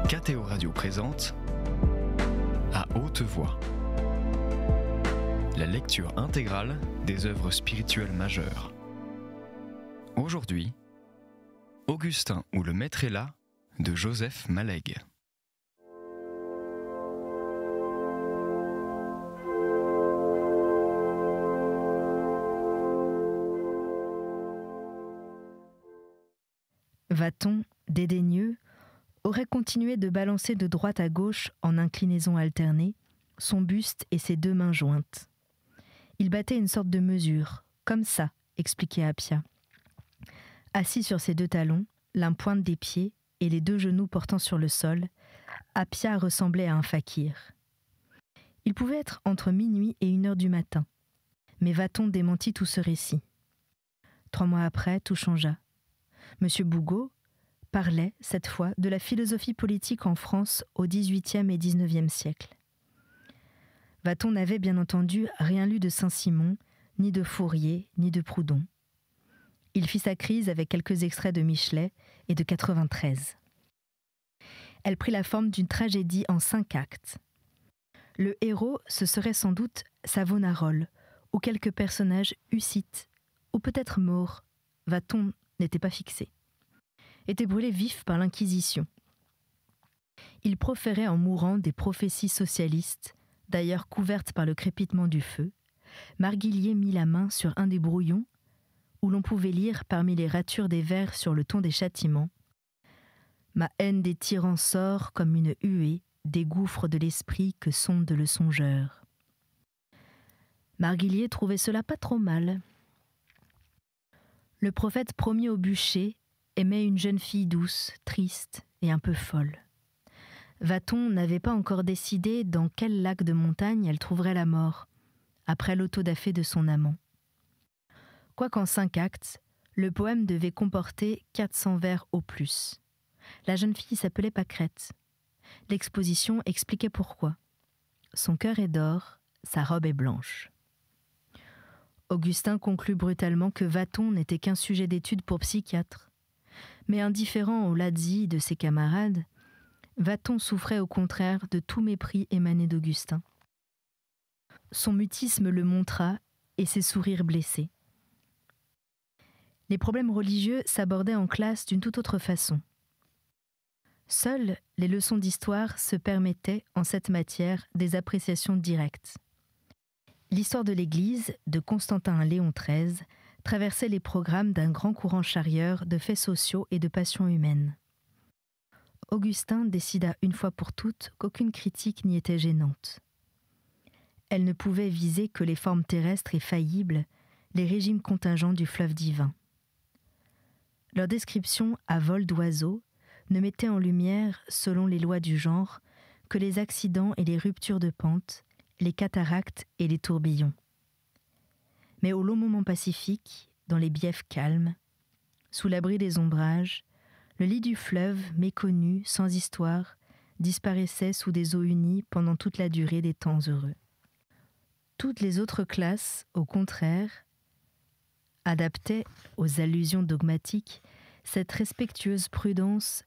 KTO Radio présente À haute voix, la lecture intégrale des œuvres spirituelles majeures. Aujourd'hui, Augustin ou le Maître est là de Joseph Malègue. Vathon, dédaigneux, aurait continué de balancer de droite à gauche en inclinaison alternée son buste et ses deux mains jointes. Il battait une sorte de mesure, comme ça, expliquait Appia. Assis sur ses deux talons, l'un pointe des pieds et les deux genoux portant sur le sol, Appia ressemblait à un fakir. Il pouvait être entre minuit et 1h du matin, mais Vathon démentit tout ce récit. 3 mois après, tout changea. Monsieur Bougot parlait, cette fois, de la philosophie politique en France au XVIIIe et XIXe siècle. Vathon n'avait bien entendu rien lu de Saint-Simon, ni de Fourier, ni de Proudhon. Il fit sa crise avec quelques extraits de Michelet et de 93. Elle prit la forme d'une tragédie en 5 actes. Le héros, ce serait sans doute Savonarola, ou quelques personnages hussites, ou peut-être Maure. Vathon n'était pas fixé, était brûlé vif par l'Inquisition. Il proférait en mourant des prophéties socialistes, d'ailleurs couvertes par le crépitement du feu. Marguillier mit la main sur un des brouillons, où l'on pouvait lire parmi les ratures des vers sur le ton des châtiments « Ma haine des tyrans sort comme une huée des gouffres de l'esprit que sonde le songeur. » Marguillier trouvait cela pas trop mal. Le prophète promis au bûcher aimait une jeune fille douce, triste et un peu folle. Vathon n'avait pas encore décidé dans quel lac de montagne elle trouverait la mort, après l'autodafé de son amant. Quoiqu'en 5 actes, le poème devait comporter 400 vers au plus. La jeune fille s'appelait Pâquerette. L'exposition expliquait pourquoi. Son cœur est d'or, sa robe est blanche. Augustin conclut brutalement que Vathon n'était qu'un sujet d'étude pour psychiatre. Mais indifférent au lazzi de ses camarades, Vathon souffrait au contraire de tout mépris émané d'Augustin. Son mutisme le montra et ses sourires blessés. Les problèmes religieux s'abordaient en classe d'une toute autre façon. Seules les leçons d'histoire se permettaient en cette matière des appréciations directes. L'histoire de l'Église, de Constantin à Léon XIII, traversait les programmes d'un grand courant charrieur de faits sociaux et de passions humaines. Augustin décida une fois pour toutes qu'aucune critique n'y était gênante. Elle ne pouvait viser que les formes terrestres et faillibles, les régimes contingents du fleuve divin. Leur description à vol d'oiseau ne mettait en lumière, selon les lois du genre, que les accidents et les ruptures de pente, les cataractes et les tourbillons. Mais au long moment pacifique, dans les biefs calmes, sous l'abri des ombrages, le lit du fleuve, méconnu, sans histoire, disparaissait sous des eaux unies pendant toute la durée des temps heureux. Toutes les autres classes, au contraire, adaptaient aux allusions dogmatiques cette respectueuse prudence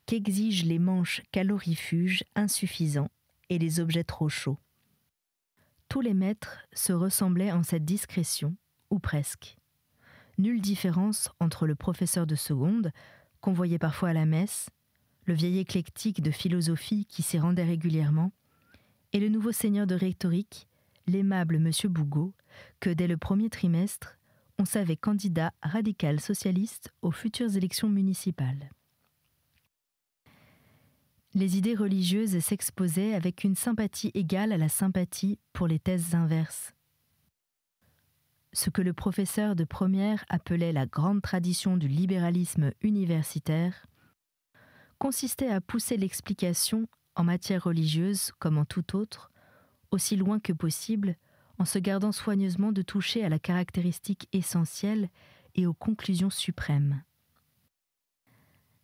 qu'exigent les manches calorifuges insuffisants et les objets trop chauds. Tous les maîtres se ressemblaient en cette discrétion, ou presque. Nulle différence entre le professeur de seconde, qu'on voyait parfois à la messe, le vieil éclectique de philosophie qui s'y rendait régulièrement, et le nouveau seigneur de rhétorique, l'aimable monsieur Bougot, que dès le premier trimestre, on savait candidat radical socialiste aux futures élections municipales. Les idées religieuses s'exposaient avec une sympathie égale à la sympathie pour les thèses inverses. Ce que le professeur de première appelait la grande tradition du libéralisme universitaire consistait à pousser l'explication, en matière religieuse comme en toute autre, aussi loin que possible, en se gardant soigneusement de toucher à la caractéristique essentielle et aux conclusions suprêmes.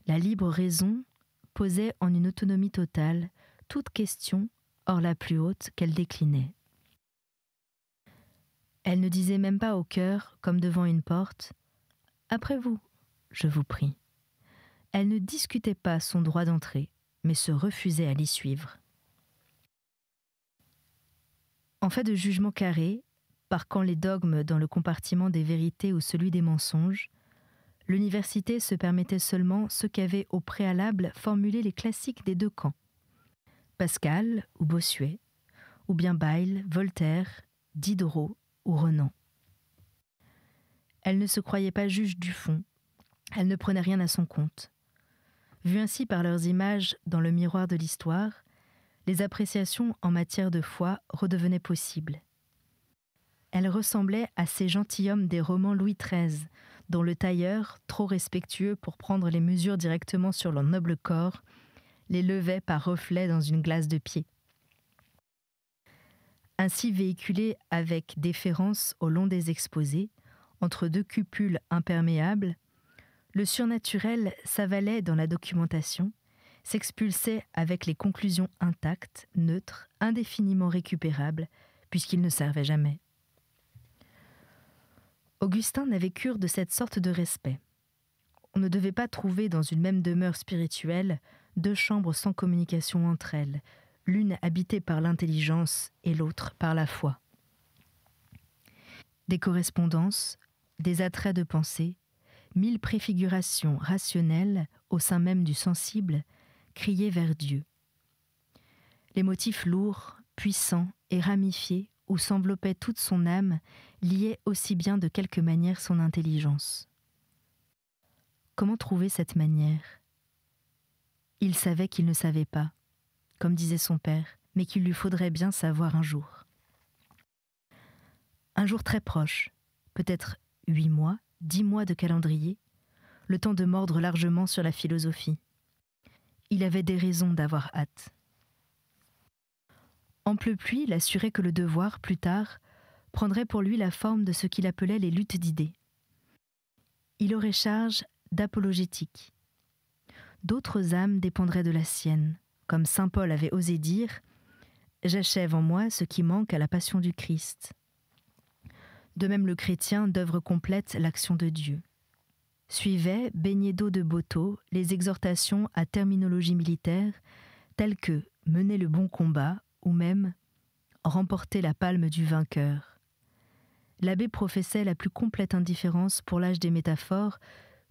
La libre raison posait en une autonomie totale toute question, hors la plus haute, qu'elle déclinait. Elle ne disait même pas au cœur, comme devant une porte, « Après vous, je vous prie ». Elle ne discutait pas son droit d'entrée, mais se refusait à l'y suivre. En fait de jugement carré, parquant les dogmes dans le compartiment des vérités ou celui des mensonges, l'université se permettait seulement ce qu'avaient au préalable formulé les classiques des deux camps, Pascal ou Bossuet, ou bien Bayle, Voltaire, Diderot ou Renan. Elle ne se croyait pas juge du fond, elle ne prenait rien à son compte. Vues ainsi par leurs images dans le miroir de l'histoire, les appréciations en matière de foi redevenaient possibles. Elle ressemblait à ces gentilshommes des romans Louis XIII, dont le tailleur, trop respectueux pour prendre les mesures directement sur leur noble corps, les levait par reflet dans une glace de pied. Ainsi véhiculés avec déférence au long des exposés, entre deux cupules imperméables, le surnaturel s'avalait dans la documentation, s'expulsait avec les conclusions intactes, neutres, indéfiniment récupérables, puisqu'il ne servait jamais. Augustin n'avait cure de cette sorte de respect. On ne devait pas trouver dans une même demeure spirituelle deux chambres sans communication entre elles, l'une habitée par l'intelligence et l'autre par la foi. Des correspondances, des attraits de pensée, 1000 préfigurations rationnelles au sein même du sensible criaient vers Dieu. Les motifs lourds, puissants et ramifiés où s'enveloppait toute son âme liaient aussi bien de quelque manière son intelligence. Comment trouver cette manière ? Il savait qu'il ne savait pas, comme disait son père, mais qu'il lui faudrait bien savoir un jour. Un jour très proche, peut-être 8 mois, 10 mois de calendrier, le temps de mordre largement sur la philosophie. Il avait des raisons d'avoir hâte. Ample pluie l'assurait que le devoir, plus tard, prendrait pour lui la forme de ce qu'il appelait les luttes d'idées. Il aurait charge d'apologétique. D'autres âmes dépendraient de la sienne, comme saint Paul avait osé dire « J'achève en moi ce qui manque à la passion du Christ ». De même le chrétien d'œuvre complète l'action de Dieu. Suivaient, baignés d'eau de Boto, les exhortations à terminologie militaire, telles que « mener le bon combat » ou même « remporter la palme du vainqueur ». L'abbé professait la plus complète indifférence pour l'âge des métaphores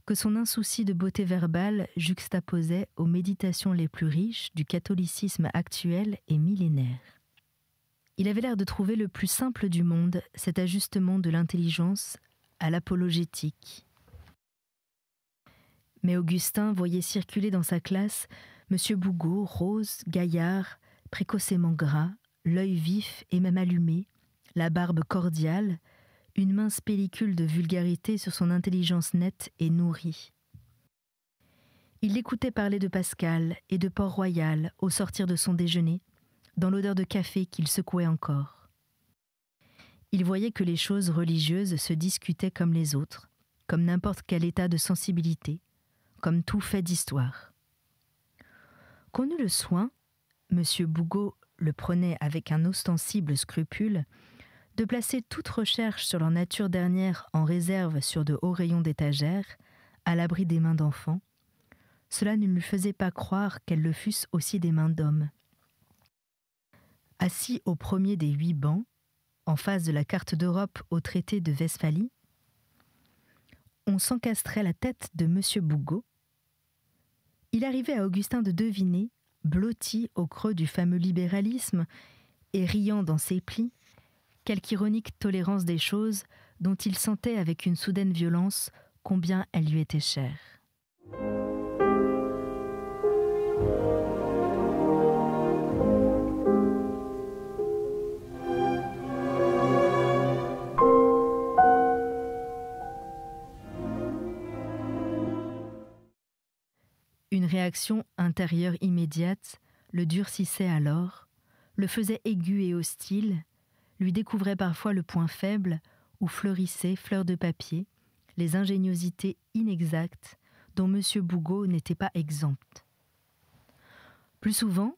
que son insouci de beauté verbale juxtaposait aux méditations les plus riches du catholicisme actuel et millénaire. Il avait l'air de trouver le plus simple du monde cet ajustement de l'intelligence à l'apologétique. Mais Augustin voyait circuler dans sa classe M. Bougot, rose, gaillard, précocement gras, l'œil vif et même allumé, la barbe cordiale, une mince pellicule de vulgarité sur son intelligence nette et nourrie. Il l'écoutait parler de Pascal et de Port-Royal au sortir de son déjeuner, dans l'odeur de café qu'il secouait encore. Il voyait que les choses religieuses se discutaient comme les autres, comme n'importe quel état de sensibilité, comme tout fait d'histoire. Qu'on eut le soin, M. Bougot le prenait avec un ostensible scrupule, de placer toute recherche sur leur nature dernière en réserve sur de hauts rayons d'étagère, à l'abri des mains d'enfants, cela ne lui faisait pas croire qu'elles le fussent aussi des mains d'hommes. Assis au premier des 8 bancs, en face de la carte d'Europe au traité de Westphalie, on s'encastrait la tête de M. Bougot. Il arrivait à Augustin de deviner, blotti au creux du fameux libéralisme et riant dans ses plis, quelque ironique tolérance des choses dont il sentait avec une soudaine violence combien elle lui était chère. Une réaction intérieure immédiate le durcissait alors, le faisait aigu et hostile, lui découvrait parfois le point faible où fleurissaient, fleurs de papier, les ingéniosités inexactes dont M. Bougot n'était pas exempt. Plus souvent,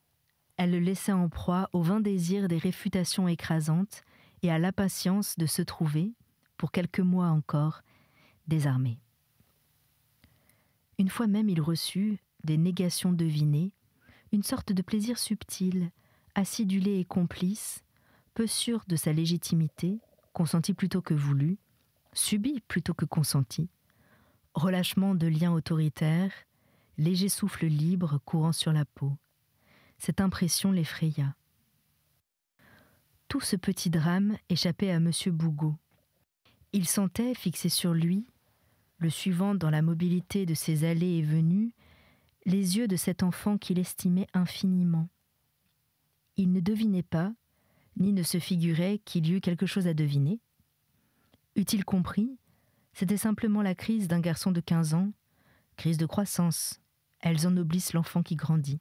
elle le laissait en proie au vain désir des réfutations écrasantes et à l'impatience de se trouver, pour quelques mois encore, désarmé. Une fois même il reçut, des négations devinées, une sorte de plaisir subtil, acidulé et complice, peu sûr de sa légitimité, consenti plutôt que voulu, subi plutôt que consenti, relâchement de liens autoritaires, léger souffle libre courant sur la peau. Cette impression l'effraya. Tout ce petit drame échappait à M. Bougot. Il sentait, fixé sur lui, le suivant dans la mobilité de ses allées et venues, les yeux de cet enfant qu'il estimait infiniment. Il ne devinait pas, ni ne se figurait qu'il y eût quelque chose à deviner. Eût-il compris, c'était simplement la crise d'un garçon de 15 ans, crise de croissance. Elles ennoblissent l'enfant qui grandit.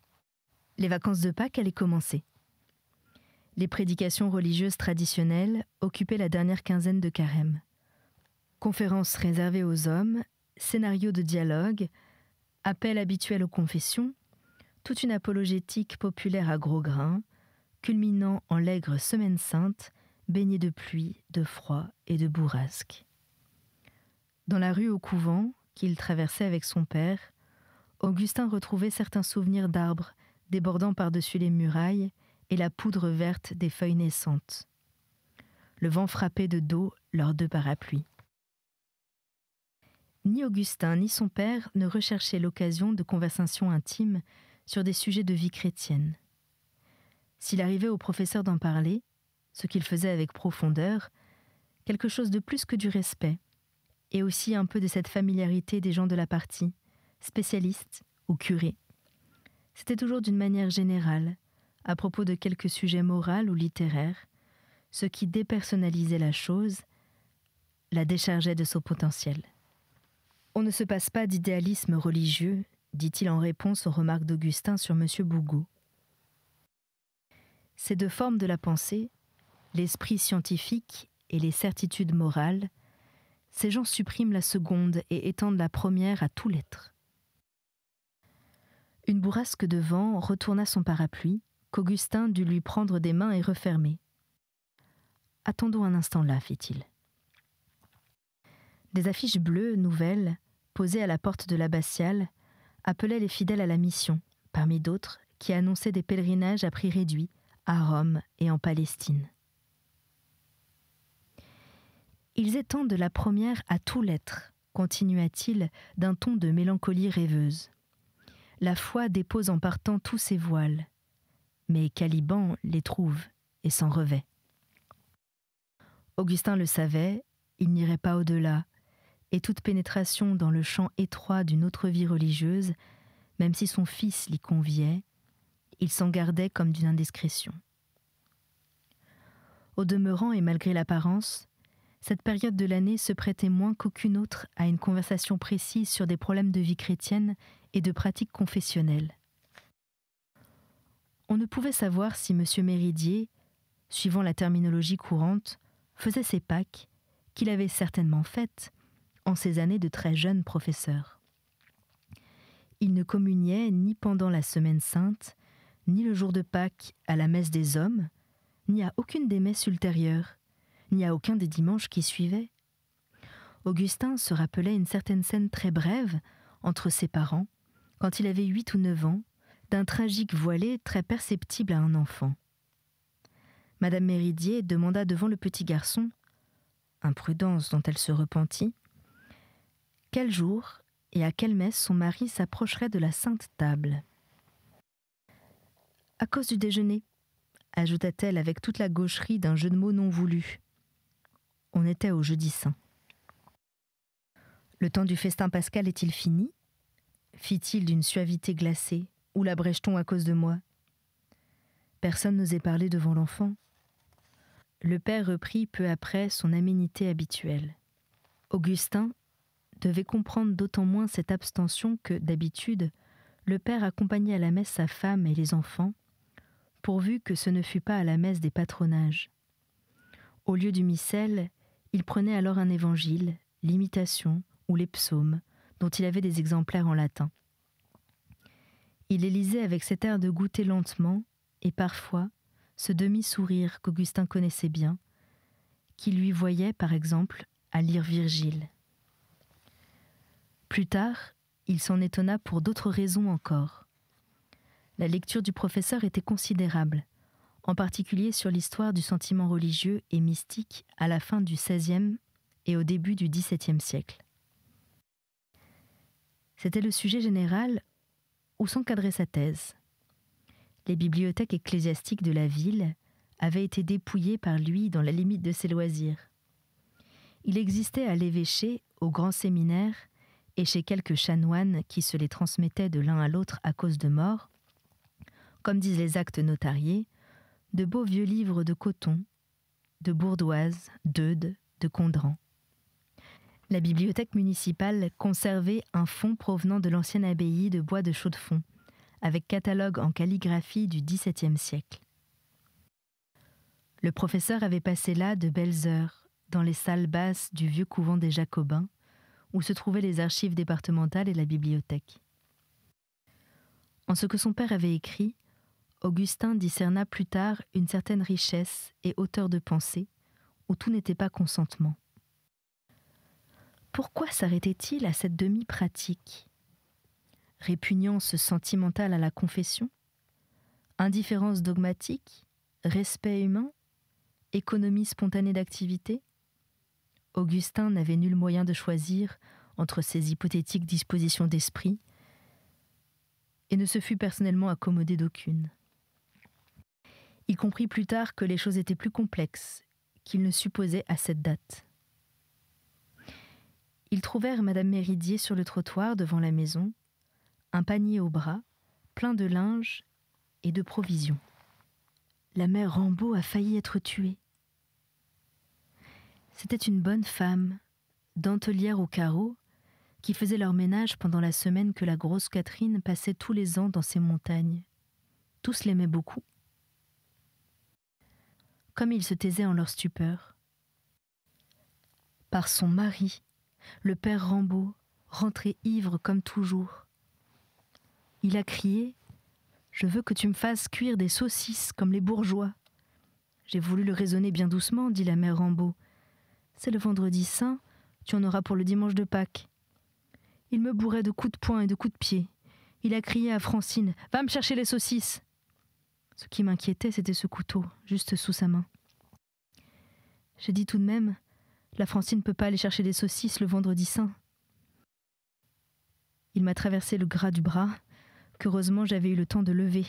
Les vacances de Pâques allaient commencer. Les prédications religieuses traditionnelles occupaient la dernière quinzaine de carême. Conférences réservées aux hommes, scénarios de dialogue, appels habituels aux confessions, toute une apologétique populaire à gros grains, culminant en l'aigre semaine sainte, baignée de pluie, de froid et de bourrasque. Dans la rue au couvent, qu'il traversait avec son père, Augustin retrouvait certains souvenirs d'arbres débordant par-dessus les murailles et la poudre verte des feuilles naissantes. Le vent frappait de dos leurs deux parapluies. Ni Augustin ni son père ne recherchaient l'occasion de conversations intimes sur des sujets de vie chrétienne. S'il arrivait au professeur d'en parler, ce qu'il faisait avec profondeur, quelque chose de plus que du respect, et aussi un peu de cette familiarité des gens de la partie, spécialistes ou curés. C'était toujours d'une manière générale, à propos de quelque sujet moral ou littéraire, ce qui dépersonnalisait la chose, la déchargeait de son potentiel. On ne se passe pas d'idéalisme religieux, dit-il en réponse aux remarques d'Augustin sur M. Bougot. Ces deux formes de la pensée, l'esprit scientifique et les certitudes morales, ces gens suppriment la seconde et étendent la première à tout l'être. Une bourrasque de vent retourna son parapluie, qu'Augustin dut lui prendre des mains et refermer. « Attendons un instant là, fit-il. » Des affiches bleues, nouvelles, posées à la porte de l'abbatiale, appelaient les fidèles à la mission, parmi d'autres qui annonçaient des pèlerinages à prix réduit, à Rome et en Palestine. Ils étendent la première à tout l'être, continua-t-il d'un ton de mélancolie rêveuse. La foi dépose en partant tous ses voiles, mais Caliban les trouve et s'en revêt. Augustin le savait, il n'irait pas au-delà, et toute pénétration dans le champ étroit d'une autre vie religieuse, même si son fils l'y conviait, il s'en gardait comme d'une indiscrétion. Au demeurant et malgré l'apparence, cette période de l'année se prêtait moins qu'aucune autre à une conversation précise sur des problèmes de vie chrétienne et de pratiques confessionnelles. On ne pouvait savoir si M. Méridier, suivant la terminologie courante, faisait ses Pâques, qu'il avait certainement faites, en ces années de très jeune professeur. Il ne communiait ni pendant la Semaine Sainte, ni le jour de Pâques à la messe des hommes, ni à aucune des messes ultérieures, ni à aucun des dimanches qui suivaient. Augustin se rappelait une certaine scène très brève entre ses parents, quand il avait 8 ou 9 ans, d'un tragique voilé très perceptible à un enfant. Madame Méridier demanda devant le petit garçon, imprudence dont elle se repentit, quel jour et à quelle messe son mari s'approcherait de la Sainte Table. « À cause du déjeuner », ajouta-t-elle avec toute la gaucherie d'un jeu de mots non voulu. On était au jeudi saint. « Le temps du festin pascal est-il fini ?» fit-il d'une suavité glacée. « Ou l'abrège-t-on à cause de moi ?» Personne n'osait parler devant l'enfant. Le père reprit peu après son aménité habituelle. Augustin devait comprendre d'autant moins cette abstention que, d'habitude, le père accompagnait à la messe sa femme et les enfants, pourvu que ce ne fût pas à la messe des patronages. Au lieu du missel, il prenait alors un évangile, l'imitation ou les psaumes, dont il avait des exemplaires en latin. Il les lisait avec cet air de goûter lentement, et parfois, ce demi-sourire qu'Augustin connaissait bien, qui lui voyait, par exemple, à lire Virgile. Plus tard, il s'en étonna pour d'autres raisons encore. La lecture du professeur était considérable, en particulier sur l'histoire du sentiment religieux et mystique à la fin du XVIe et au début du XVIIe siècle. C'était le sujet général où s'encadrait sa thèse. Les bibliothèques ecclésiastiques de la ville avaient été dépouillées par lui dans la limite de ses loisirs. Il existait à l'évêché, au grand séminaire et chez quelques chanoines qui se les transmettaient de l'un à l'autre à cause de mort, comme disent les actes notariés, de beaux vieux livres de coton, de Bourdoise, d'Eudes, de Condren. La bibliothèque municipale conservait un fonds provenant de l'ancienne abbaye de Bois de Chaux-de-Fonds, avec catalogue en calligraphie du XVIIe siècle. Le professeur avait passé là de belles heures, dans les salles basses du vieux couvent des Jacobins, où se trouvaient les archives départementales et la bibliothèque. En ce que son père avait écrit, Augustin discerna plus tard une certaine richesse et hauteur de pensée, où tout n'était pas consentement. Pourquoi s'arrêtait-il à cette demi-pratique ? Répugnance sentimentale à la confession ? Indifférence dogmatique ? Respect humain ? Économie spontanée d'activité ? Augustin n'avait nul moyen de choisir entre ces hypothétiques dispositions d'esprit et ne se fut personnellement accommodé d'aucune. Il comprit plus tard que les choses étaient plus complexes qu'il ne supposait à cette date. Ils trouvèrent Madame Méridier sur le trottoir devant la maison, un panier au bras, plein de linge et de provisions. La mère Rambaud a failli être tuée. C'était une bonne femme, dentelière au carreau, qui faisait leur ménage pendant la semaine que la grosse Catherine passait tous les ans dans ces montagnes. Tous l'aimaient beaucoup. Comme ils se taisaient en leur stupeur. Par son mari, le père Rambaud, rentré ivre comme toujours. Il a crié « Je veux que tu me fasses cuire des saucisses comme les bourgeois. » J'ai voulu le raisonner bien doucement, dit la mère Rambaud. C'est le vendredi saint, tu en auras pour le dimanche de Pâques. Il me bourrait de coups de poing et de coups de pied. Il a crié à Francine « Va me chercher les saucisses !» Ce qui m'inquiétait, c'était ce couteau, juste sous sa main. J'ai dit tout de même « La Francine ne peut pas aller chercher des saucisses le vendredi saint. » Il m'a traversé le gras du bras, qu'heureusement j'avais eu le temps de lever.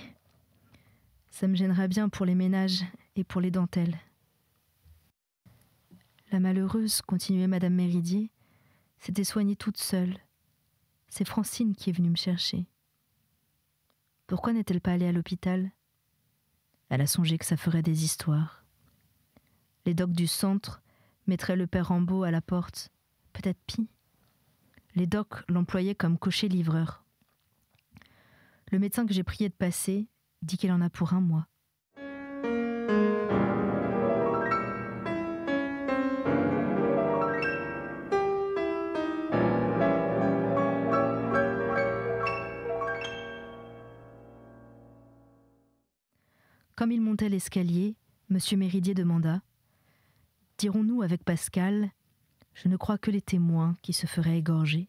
Ça me gênera bien pour les ménages et pour les dentelles. La malheureuse, continuait Madame Méridier, s'était soignée toute seule. C'est Francine qui est venue me chercher. Pourquoi n'est-elle pas allée à l'hôpital ? Elle a songé que ça ferait des histoires. Les docs du centre mettraient le père Rambaud à la porte, peut-être pis. Les docs l'employaient comme cocher-livreur. Le médecin que j'ai prié de passer dit qu'elle en a pour 1 mois. Comme il montait l'escalier, M. Méridier demanda « Dirons-nous avec Pascal, je ne crois que les témoins qui se feraient égorger. »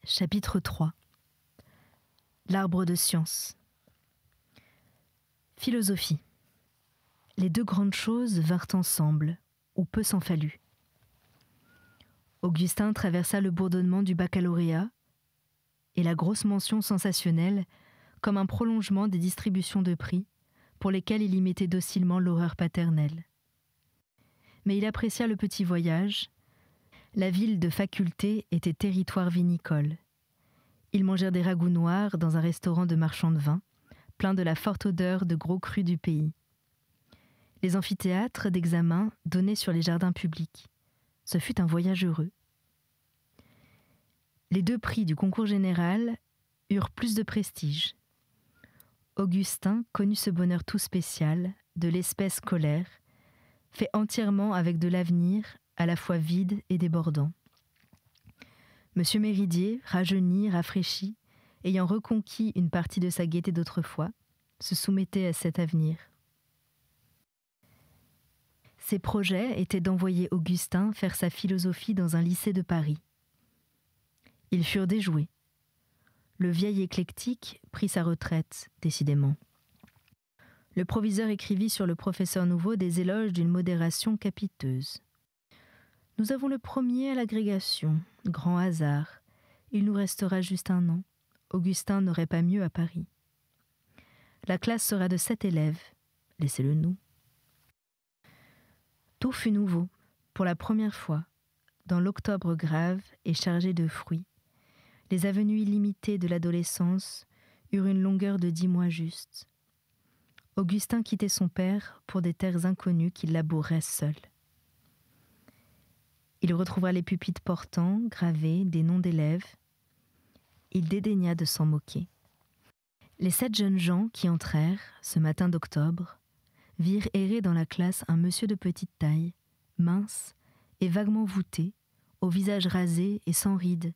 Chapitre 3. L'arbre de science. Philosophie. Les 2 grandes choses vinrent ensemble, ou peu s'en fallut. Augustin traversa le bourdonnement du baccalauréat et la grosse mention sensationnelle comme un prolongement des distributions de prix pour lesquelles il y mettait docilement l'horreur paternelle. Mais il apprécia le petit voyage. La ville de faculté était territoire vinicole. Ils mangèrent des ragoûts noirs dans un restaurant de marchands de vin, plein de la forte odeur de gros crus du pays. Les amphithéâtres d'examen donnaient sur les jardins publics. Ce fut un voyage heureux. Les 2 prix du concours général eurent plus de prestige. Augustin connut ce bonheur tout spécial, de l'espèce scolaire, fait entièrement avec de l'avenir, à la fois vide et débordant. Monsieur Méridier, rajeuni, rafraîchi, ayant reconquis une partie de sa gaieté d'autrefois, se soumettait à cet avenir. Ses projets étaient d'envoyer Augustin faire sa philosophie dans un lycée de Paris. Ils furent déjoués. Le vieil éclectique prit sa retraite, décidément. Le proviseur écrivit sur le professeur nouveau des éloges d'une modération capiteuse. « Nous avons le premier à l'agrégation, grand hasard. Il nous restera juste 1 an. Augustin n'aurait pas mieux à Paris. La classe sera de 7 élèves. Laissez-le nous. » Tout fut nouveau, pour la première fois, dans l'octobre grave et chargé de fruits. Les avenues illimitées de l'adolescence eurent une longueur de 10 mois juste. Augustin quittait son père pour des terres inconnues qu'il labourait seul. Il retrouvera les pupitres portant, gravés, des noms d'élèves. Il dédaigna de s'en moquer. Les 7 jeunes gens qui entrèrent, ce matin d'octobre, virent errer dans la classe un monsieur de petite taille, mince et vaguement voûté, au visage rasé et sans rides,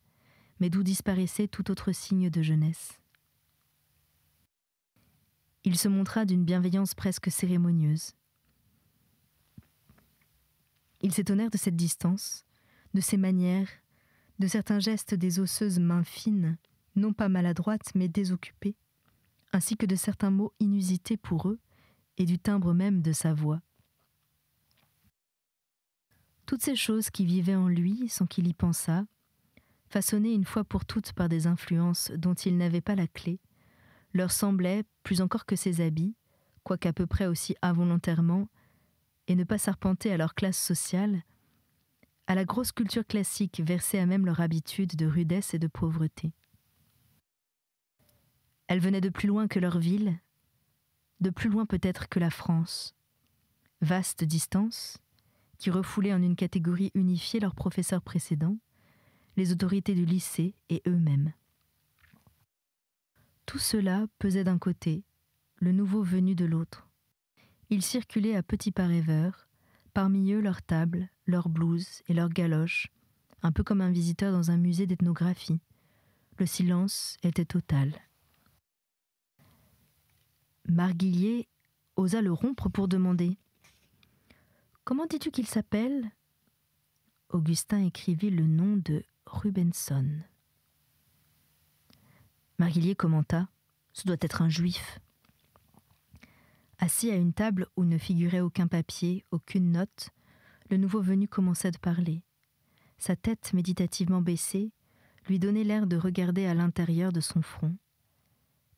mais d'où disparaissait tout autre signe de jeunesse. Il se montra d'une bienveillance presque cérémonieuse. Ils s'étonnèrent de cette distance, de ses manières, de certains gestes des osseuses mains fines, non pas maladroites mais désoccupées, ainsi que de certains mots inusités pour eux et du timbre même de sa voix. Toutes ces choses qui vivaient en lui sans qu'il y pensât, façonnées une fois pour toutes par des influences dont il n'avait pas la clé, leur semblaient, plus encore que ses habits, quoiqu'à peu près aussi involontairement, et ne pas s'arpenter à leur classe sociale, à la grosse culture classique versée à même leur habitude de rudesse et de pauvreté. Elle venait de plus loin que leur ville, de plus loin peut-être que la France. Vaste distance, qui refoulait en une catégorie unifiée leurs professeurs précédents, les autorités du lycée et eux-mêmes. Tout cela pesait d'un côté, le nouveau venu de l'autre. Ils circulaient à petits pas rêveurs, parmi eux leurs tables, leurs blouses et leurs galoches, un peu comme un visiteur dans un musée d'ethnographie. Le silence était total. Marguillier osa le rompre pour demander « Comment dis-tu qu'il s'appelle » Augustin écrivit le nom de Rubenson. Marguillier commenta « Ce doit être un juif ». Assis à une table où ne figurait aucun papier, aucune note, le nouveau venu commença de parler. Sa tête méditativement baissée lui donnait l'air de regarder à l'intérieur de son front.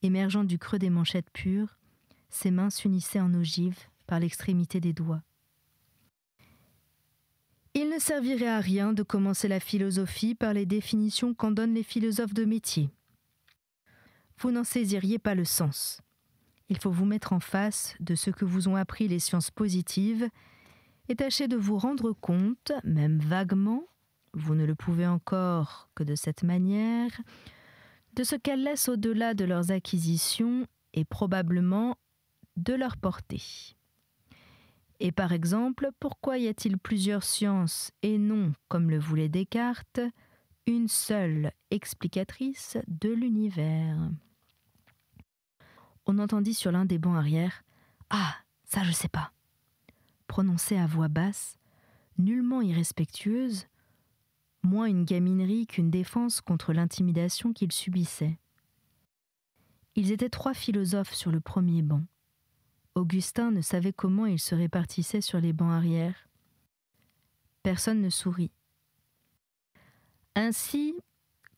Émergeant du creux des manchettes pures, ses mains s'unissaient en ogive par l'extrémité des doigts. Il ne servirait à rien de commencer la philosophie par les définitions qu'en donnent les philosophes de métier. Vous n'en saisiriez pas le sens. Il faut vous mettre en face de ce que vous ont appris les sciences positives et tâcher de vous rendre compte, même vaguement, vous ne le pouvez encore que de cette manière, de ce qu'elles laissent au-delà de leurs acquisitions et probablement de leur portée. Et par exemple, pourquoi y a-t-il plusieurs sciences et non, comme le voulait Descartes, une seule explicatrice de l'univers ? On entendit sur l'un des bancs arrière « Ah, ça je sais pas !» prononcé à voix basse, nullement irrespectueuse, moins une gaminerie qu'une défense contre l'intimidation qu'il subissait. Ils étaient 3 philosophes sur le premier banc. Augustin ne savait comment ils se répartissaient sur les bancs arrière. Personne ne sourit. Ainsi,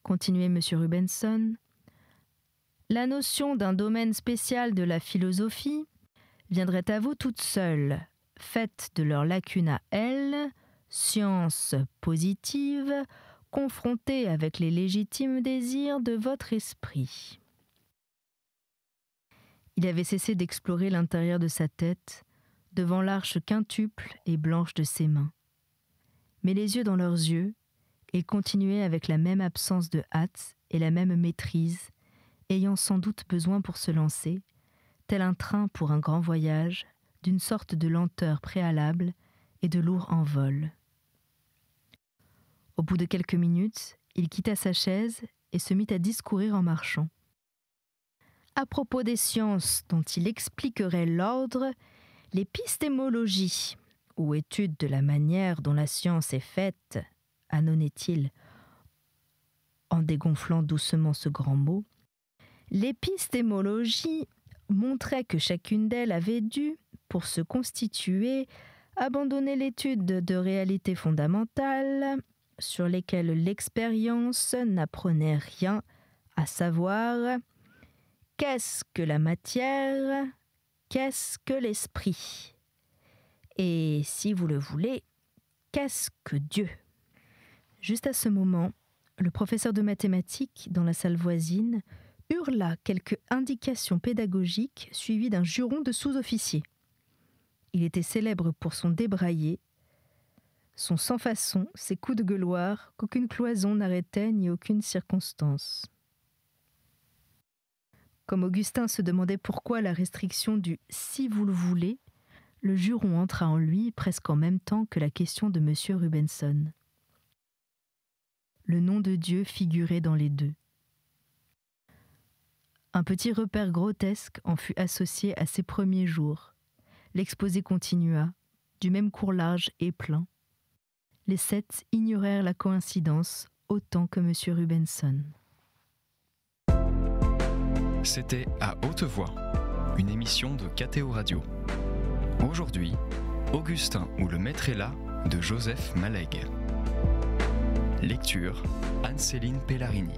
continuait M. Rubenson, la notion d'un domaine spécial de la philosophie viendrait à vous toute seule, faite de leur lacune à elles, science positive, confrontée avec les légitimes désirs de votre esprit. Il avait cessé d'explorer l'intérieur de sa tête, devant l'arche quintuple et blanche de ses mains. Mais les yeux dans leurs yeux, il continuait avec la même absence de hâte et la même maîtrise, ayant sans doute besoin pour se lancer, tel un train pour un grand voyage, d'une sorte de lenteur préalable et de lourd envol. Au bout de quelques minutes, il quitta sa chaise et se mit à discourir en marchant. À propos des sciences dont il expliquerait l'ordre, l'épistémologie, ou étude de la manière dont la science est faite, annonnait-il, en dégonflant doucement ce grand mot, l'épistémologie montrait que chacune d'elles avait dû, pour se constituer, abandonner l'étude de réalités fondamentales sur lesquelles l'expérience n'apprenait rien, à savoir qu'est-ce que la matière, qu'est-ce que l'esprit, et si vous le voulez, qu'est-ce que Dieu. Juste à ce moment, le professeur de mathématiques dans la salle voisine hurla quelques indications pédagogiques suivies d'un juron de sous-officier. Il était célèbre pour son débraillé, son sans-façon, ses coups de gueuloir qu'aucune cloison n'arrêtait ni aucune circonstance. Comme Augustin se demandait pourquoi la restriction du « si vous le voulez », le juron entra en lui presque en même temps que la question de M. Rubenson. Le nom de Dieu figurait dans les deux. Un petit repère grotesque en fut associé à ses premiers jours. L'exposé continua, du même cours large et plein. Les 7 ignorèrent la coïncidence autant que M. Rubenson. C'était À haute voix, une émission de KTO Radio. Aujourd'hui, Augustin ou le maître est là de Joseph Malègue. Lecture, Anne-Céline Pellarini.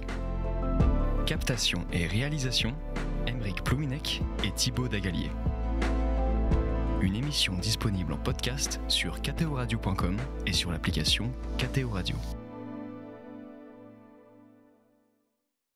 Captation et réalisation, Aymeric Plouinec et Thibaut Dagalier. Une émission disponible en podcast sur ktoradio.com et sur l'application KTO Radio.